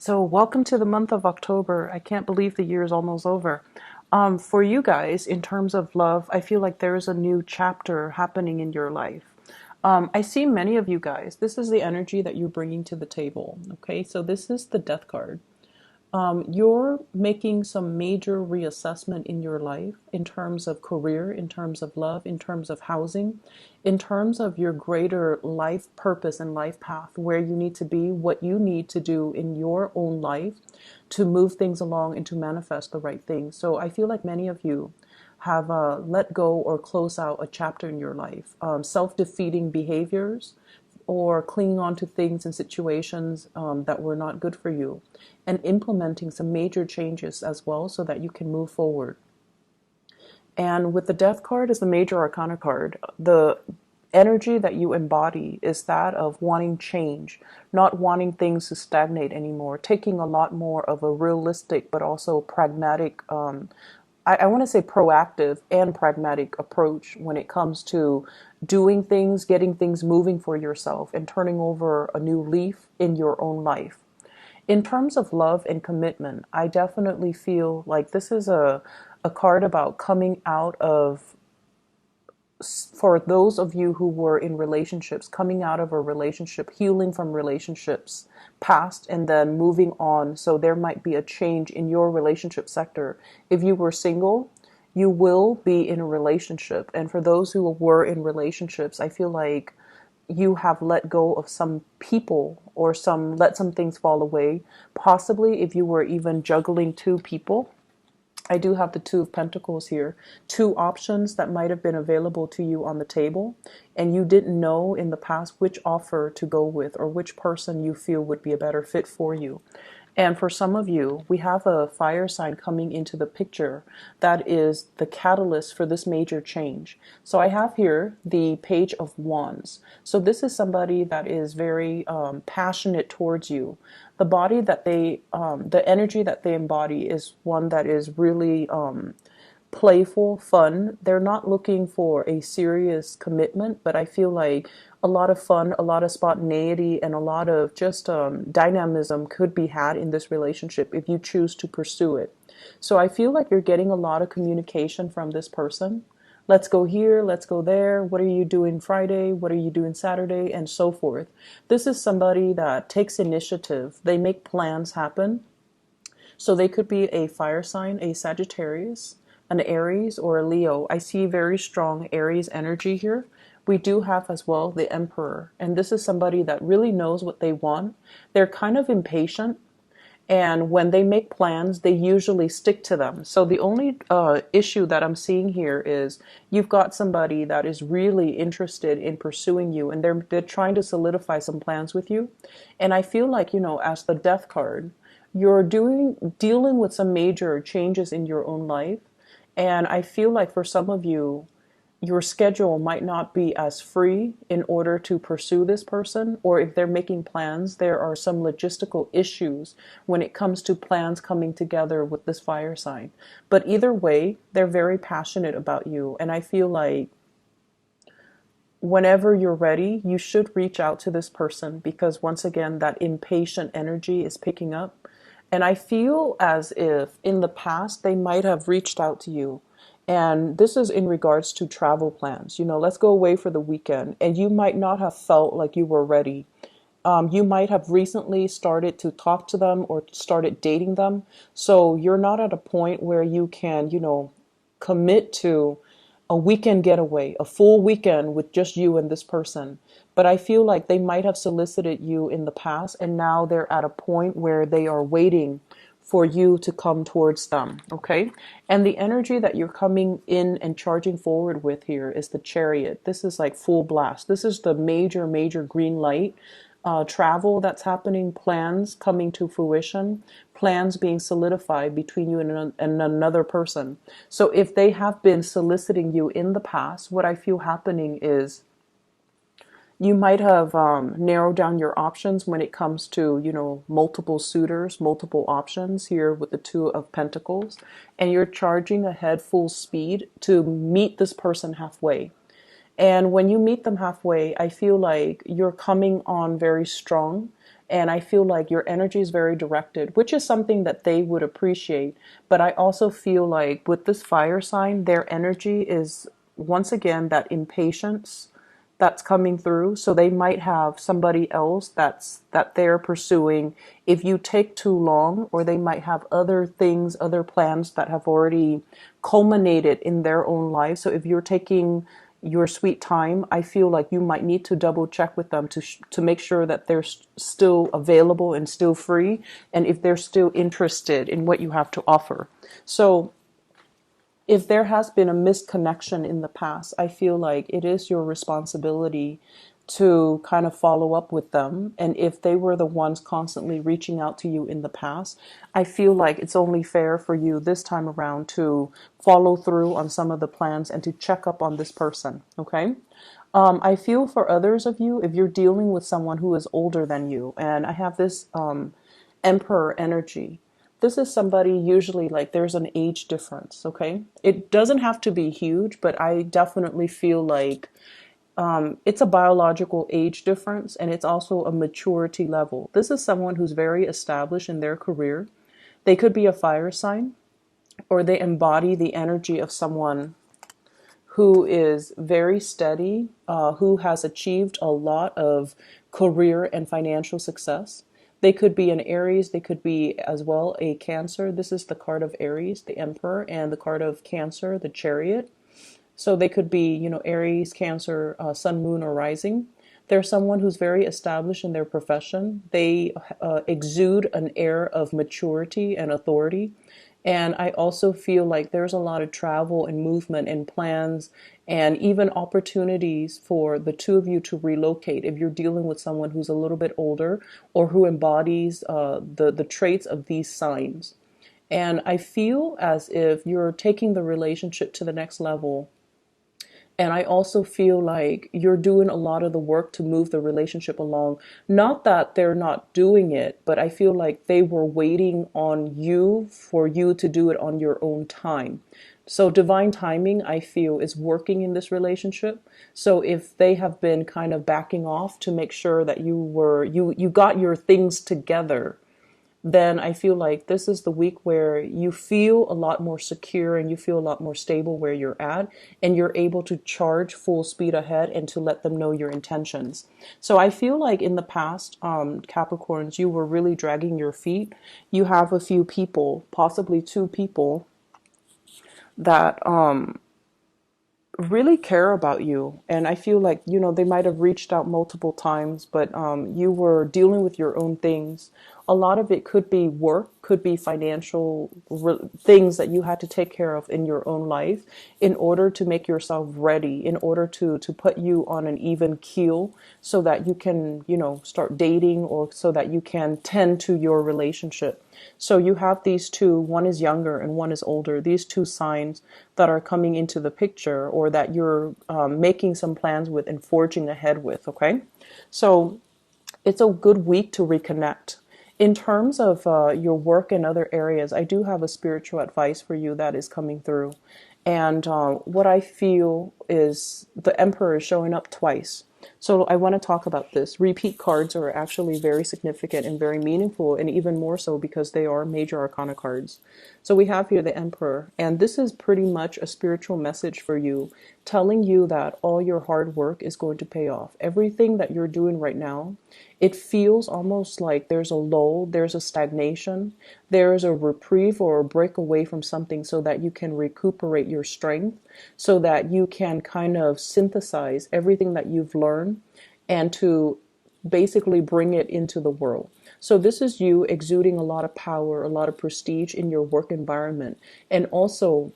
So, welcome to the month of October. I can't believe the year is almost over. For you guys, in terms of love, I feel like there is a new chapter happening in your life. I see many of you guys. This is the energy that you're bringing to the table. Okay, so this is the Death card. You're making some major reassessment in your life in terms of career, in terms of love, in terms of housing, in terms of your greater life purpose and life path, where you need to be, what you need to do in your own life to move things along and to manifest the right things. So I feel like many of you have let go or close out a chapter in your life. Self-defeating behaviors, or clinging on to things and situations that were not good for you, and implementing some major changes as well so that you can move forward. And with the Death card as the major arcana card, the energy that you embody is that of wanting change, not wanting things to stagnate anymore, taking a lot more of a realistic but also pragmatic, I want to say proactive and pragmatic approach when it comes to doing things, getting things moving for yourself, and turning over a new leaf in your own life. In terms of love and commitment, I definitely feel like this is a card about coming out of, for those of you who were in relationships, coming out of a relationship, healing from relationships past, and then moving on. So there might be a change in your relationship sector. If you were single, you will be in a relationship. And for those who were in relationships, I feel like you have let go of some people or let some things fall away. Possibly if you were even juggling two people. I do have the Two of Pentacles here. Two options that might have been available to you on the table, and you didn't know in the past which offer to go with or which person you feel would be a better fit for you. And for some of you, we have a fire sign coming into the picture that is the catalyst for this major change. So I have here the Page of Wands. So this is somebody that is very passionate towards you. The body that the energy that they embody is one that is really playful, fun. They're not looking for a serious commitment, but I feel like a lot of fun, a lot of spontaneity, and a lot of just dynamism could be had in this relationship if you choose to pursue it. So I feel like you're getting a lot of communication from this person. Let's go here, let's go there. What are you doing Friday? What are you doing Saturday? And so forth. This is somebody that takes initiative. They make plans happen. So they could be a fire sign, a Sagittarius, an Aries, or a Leo. I see very strong Aries energy here. We do have as well the Emperor. And this is somebody that really knows what they want. They're kind of impatient. And when they make plans, they usually stick to them. So the only issue that I'm seeing here is you've got somebody that is really interested in pursuing you, and they're trying to solidify some plans with you. And I feel like, as the Death card, you're dealing with some major changes in your own life. And I feel like for some of you, your schedule might not be as free in order to pursue this person, or if they're making plans, there are some logistical issues when it comes to plans coming together with this fire sign. But either way, they're very passionate about you, and I feel like whenever you're ready, you should reach out to this person, because once again, that impatient energy is picking up. And I feel as if in the past they might have reached out to you. And this is in regards to travel plans. Let's go away for the weekend. And you might not have felt like you were ready. You might have recently started to talk to them or started dating them. So you're not at a point where you can, commit to a weekend getaway, a full weekend with just you and this person. But I feel like they might have solicited you in the past, and now they're at a point where they are waiting for you to come towards them, okay? And the energy that you're coming in and charging forward with here is the Chariot. This is like full blast. This is the major, major green light. Travel that's happening, plans coming to fruition, plans being solidified between you and another person. So if they have been soliciting you in the past, what I feel happening is you might have narrowed down your options when it comes to, multiple suitors, multiple options here with the Two of Pentacles, and you're charging ahead full speed to meet this person halfway. And when you meet them halfway, I feel like you're coming on very strong And I feel like your energy is very directed, which is something that they would appreciate. But I also feel like with this fire sign, their energy is once again that impatience that's coming through. So they might have somebody else that they're pursuing if you take too long, or they might have other things, other plans that have already culminated in their own life. So if you're taking your sweet time, I feel like you might need to double check with them to make sure that they're still available and still free, and if they're still interested in what you have to offer. So if there has been a misconnection in the past, I feel like it is your responsibility to kind of follow up with them. And if they were the ones constantly reaching out to you in the past, I feel like it's only fair for you this time around to follow through on some of the plans and to check up on this person. Okay. I feel for others of you, if you're dealing with someone who is older than you, and I have this emperor energy. This is somebody usually like there's an age difference, okay? It doesn't have to be huge, but I definitely feel like it's a biological age difference, and it's also a maturity level. This is someone who's very established in their career. They could be a fire sign, or they embody the energy of someone who is very steady, who has achieved a lot of career and financial success. They could be an Aries, they could be as well a Cancer. This is the card of Aries, the Emperor, and the card of Cancer, the Chariot. So they could be, Aries, Cancer, Sun, Moon, or Rising. They're someone who's very established in their profession. They exude an air of maturity and authority. And I also feel like there's a lot of travel and movement and plans and even opportunities for the two of you to relocate if you're dealing with someone who's a little bit older or who embodies the traits of these signs. And I feel as if you're taking the relationship to the next level. And I also feel like you're doing a lot of the work to move the relationship along. Not that they're not doing it, but I feel like they were waiting on you for you to do it on your own time. So divine timing, I feel, is working in this relationship. So if they have been kind of backing off to make sure that you got your things together, then I feel like this is the week where you feel a lot more secure and you feel a lot more stable where you're at, and you're able to charge full speed ahead and to let them know your intentions. So I feel like in the past, Capricorns, you were really dragging your feet. You have a few people, possibly two people, that really care about you. And I feel like, they might have reached out multiple times, but you were dealing with your own things. A lot of it could be work, could be financial things that you had to take care of in your own life in order to make yourself ready, in order to put you on an even keel so that you can, start dating, or so that you can tend to your relationship. So you have these two, one is younger and one is older, these two signs that are coming into the picture, or that you're making some plans with and forging ahead with, okay? So it's a good week to reconnect. In terms of your work and other areas, I do have a spiritual advice for you that is coming through. And what I feel is the Emperor is showing up twice. So I want to talk about this. Repeat cards are actually very significant and very meaningful, and even more so because they are major arcana cards. So we have here the Emperor, and this is pretty much a spiritual message for you, telling you that all your hard work is going to pay off. Everything that you're doing right now, it feels almost like there's a lull, there's a stagnation, there's a reprieve or a break away from something so that you can recuperate your strength, so that you can kind of synthesize everything that you've learned and to basically bring it into the world. So this is you exuding a lot of power, a lot of prestige in your work environment, and also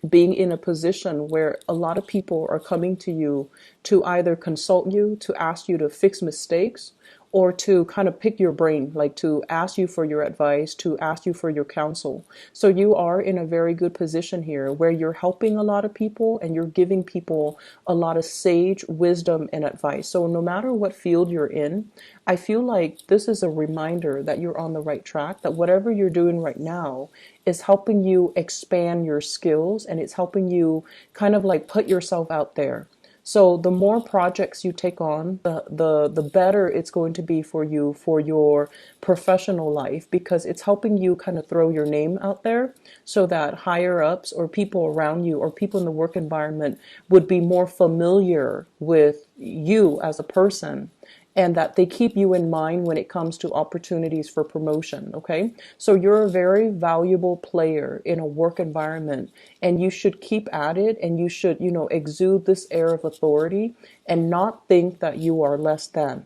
being in a position where a lot of people are coming to you to either consult you, to ask you to fix mistakes, or to kind of pick your brain, like to ask you for your advice, to ask you for your counsel. So you are in a very good position here where you're helping a lot of people and you're giving people a lot of sage wisdom and advice. So no matter what field you're in, I feel like this is a reminder that you're on the right track, that whatever you're doing right now is helping you expand your skills, and it's helping you kind of like put yourself out there. So the more projects you take on, the better it's going to be for you for your professional life, because it's helping you kind of throw your name out there so that higher ups or people around you or people in the work environment would be more familiar with you as a person, and that they keep you in mind when it comes to opportunities for promotion. Okay, so you're a very valuable player in a work environment, and you should keep at it, and you should, exude this air of authority and not think that you are less than.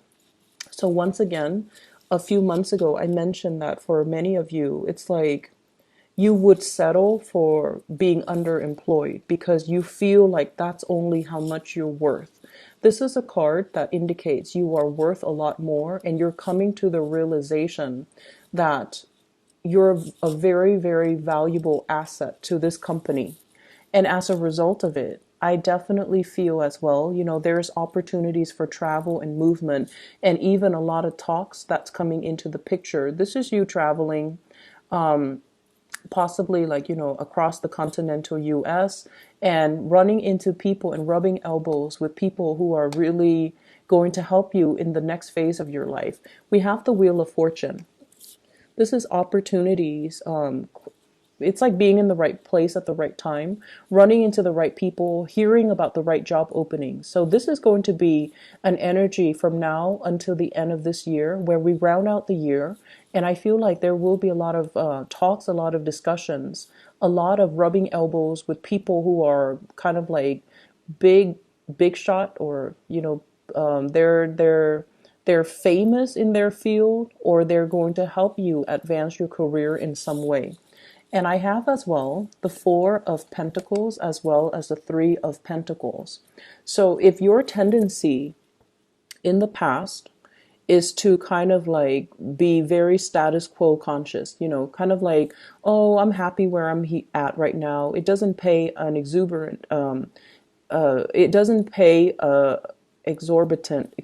So once again, a few months ago I mentioned that for many of you it's like you would settle for being underemployed because you feel like that's only how much you're worth. This is a card that indicates you are worth a lot more, and you're coming to the realization that you're a very, very valuable asset to this company. And as a result of it, I definitely feel as well, there's opportunities for travel and movement, and even a lot of talks that's coming into the picture. This is you traveling, possibly like, across the continental US, and running into people and rubbing elbows with people who are really going to help you in the next phase of your life. We have the Wheel of Fortune. This is opportunities. It's like being in the right place at the right time, running into the right people, hearing about the right job openings. So this is going to be an energy from now until the end of this year where we round out the year. And I feel like there will be a lot of talks, a lot of discussions, a lot of rubbing elbows with people who are kind of like big, big shot, or, they're famous in their field, or they're going to help you advance your career in some way. And I have as well the Four of Pentacles as well as the Three of Pentacles. So if your tendency in the past is to kind of like be very status quo conscious, kind of like, oh, I'm happy where I'm at right now. It doesn't pay an exuberant, it doesn't pay a exorbitant,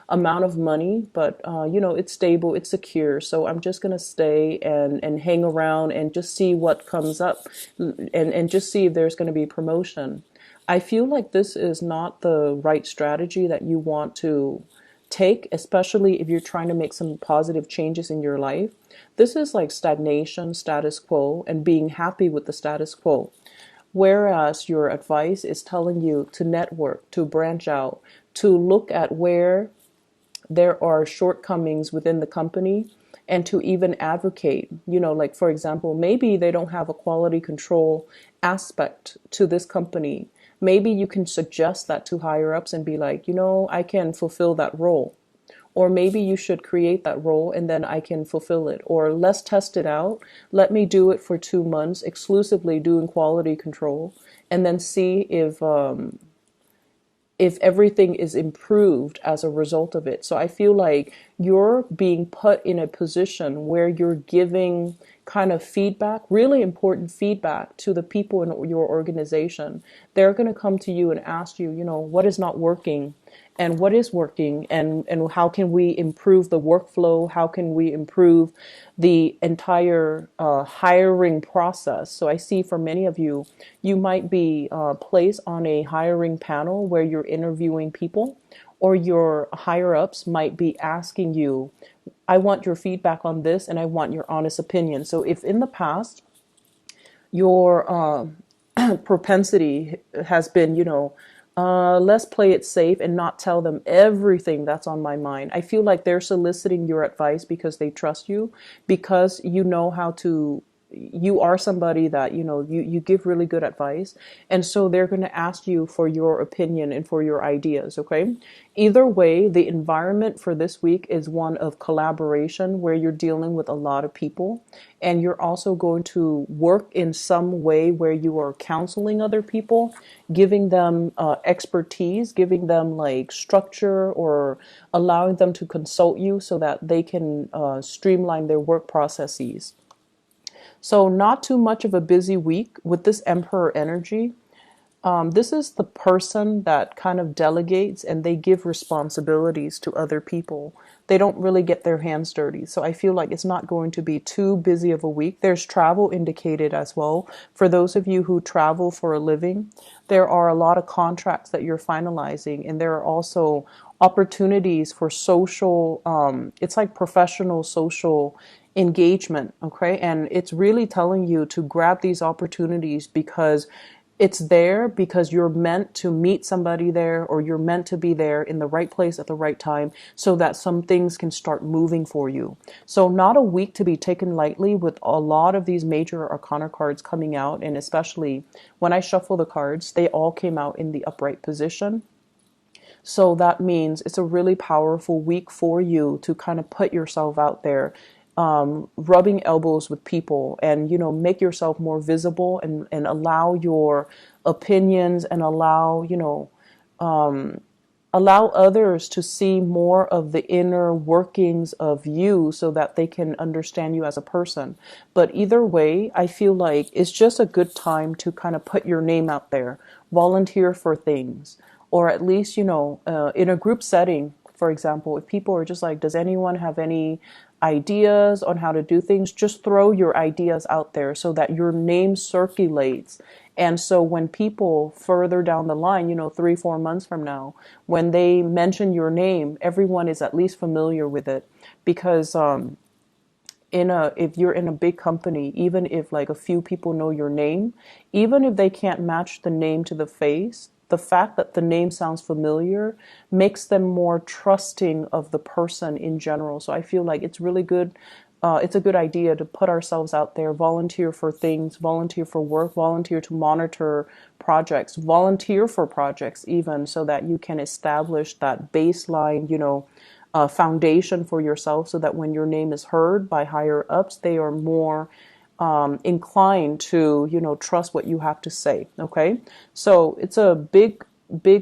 amount of money, but it's stable, it's secure. So I'm just gonna stay and hang around and just see what comes up, and just see if there's gonna be promotion. I feel like this is not the right strategy that you want to take, especially if you're trying to make some positive changes in your life. This is like stagnation, status quo, and being happy with the status quo. Whereas your advice is telling you to network, to branch out, to look at where there are shortcomings within the company, and to even advocate, like for example, maybe they don't have a quality control aspect to this company. Maybe you can suggest that to higher ups and be like, I can fulfill that role. Or maybe you should create that role and then I can fulfill it. Or let's test it out. Let me do it for 2 months, exclusively doing quality control, and then see if everything is improved as a result of it. So I feel like you're being put in a position where you're giving kind of feedback, really important feedback to the people in your organization. They're going to come to you and ask you, what is not working and what is working, and how can we improve the workflow? How can we improve the entire hiring process? So I see for many of you, you might be placed on a hiring panel where you're interviewing people, or your higher ups might be asking you, I want your feedback on this and I want your honest opinion. So if in the past your propensity has been, let's play it safe and not tell them everything that's on my mind. I feel like they're soliciting your advice because they trust you, because you know how to, you are somebody that, you give really good advice. And so they're going to ask you for your opinion and for your ideas. Okay. Either way, the environment for this week is one of collaboration where you're dealing with a lot of people, and you're also going to work in some way where you are counseling other people, giving them expertise, giving them like structure, or allowing them to consult you so that they can streamline their work processes. So not too much of a busy week with this Emperor energy. This is the person that kind of delegates and they give responsibilities to other people. They don't really get their hands dirty. So I feel like it's not going to be too busy of a week. There's travel indicated as well. For those of you who travel for a living, there are a lot of contracts that you're finalizing, and there are also opportunities for social, it's like professional social engagement. Okay. And it's really telling you to grab these opportunities because it's there because you're meant to meet somebody there, or you're meant to be there in the right place at the right time so that some things can start moving for you. So not a week to be taken lightly with a lot of these major arcana cards coming out. And especially when I shuffle the cards, they all came out in the upright position. So that means it's a really powerful week for you to kind of put yourself out there, rubbing elbows with people, and, make yourself more visible, and allow your opinions, and allow others to see more of the inner workings of you so that they can understand you as a person. But either way, I feel like it's just a good time to kind of put your name out there, volunteer for things, or at least, in a group setting, for example, if people are just like, does anyone have any ideas on how to do things? Just throw your ideas out there so that your name circulates. And so when people further down the line, 3-4 months from now, when they mention your name, everyone is at least familiar with it. Because if you're in a big company, even if like a few people know your name, even if they can't match the name to the face, the fact that the name sounds familiar makes them more trusting of the person in general. So I feel like it's really good. It's a good idea to put ourselves out there, volunteer for things, volunteer for work, volunteer to monitor projects, volunteer for projects even, so that you can establish that baseline, foundation for yourself, so that when your name is heard by higher ups, they are more inclined to, trust what you have to say. Okay. So it's a big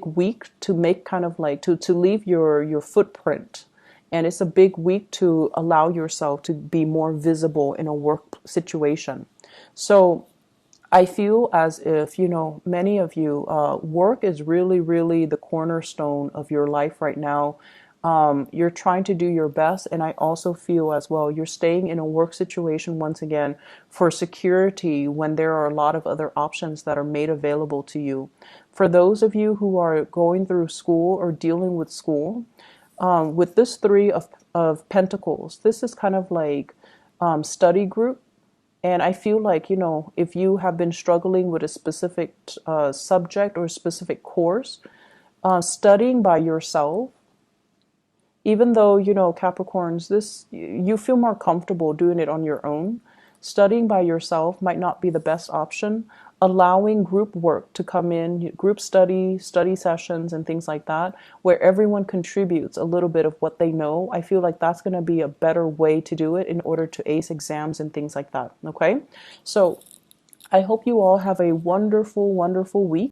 week to make kind of like to leave your footprint. And it's a big week to allow yourself to be more visible in a work situation. So I feel as if, many of you, work is really, really the cornerstone of your life right now. You're trying to do your best. And I also feel as well, you're staying in a work situation once again for security when there are a lot of other options that are made available to you. For those of you who are going through school or dealing with school, with this Three of Pentacles, this is kind of like study group. And I feel like, if you have been struggling with a specific subject or a specific course, studying by yourself, even though, Capricorns, this, you feel more comfortable doing it on your own, studying by yourself might not be the best option. Allowing group work to come in, group study sessions and things like that, where everyone contributes a little bit of what they know, I feel like that's going to be a better way to do it in order to ace exams and things like that. Okay. So I hope you all have a wonderful, wonderful week.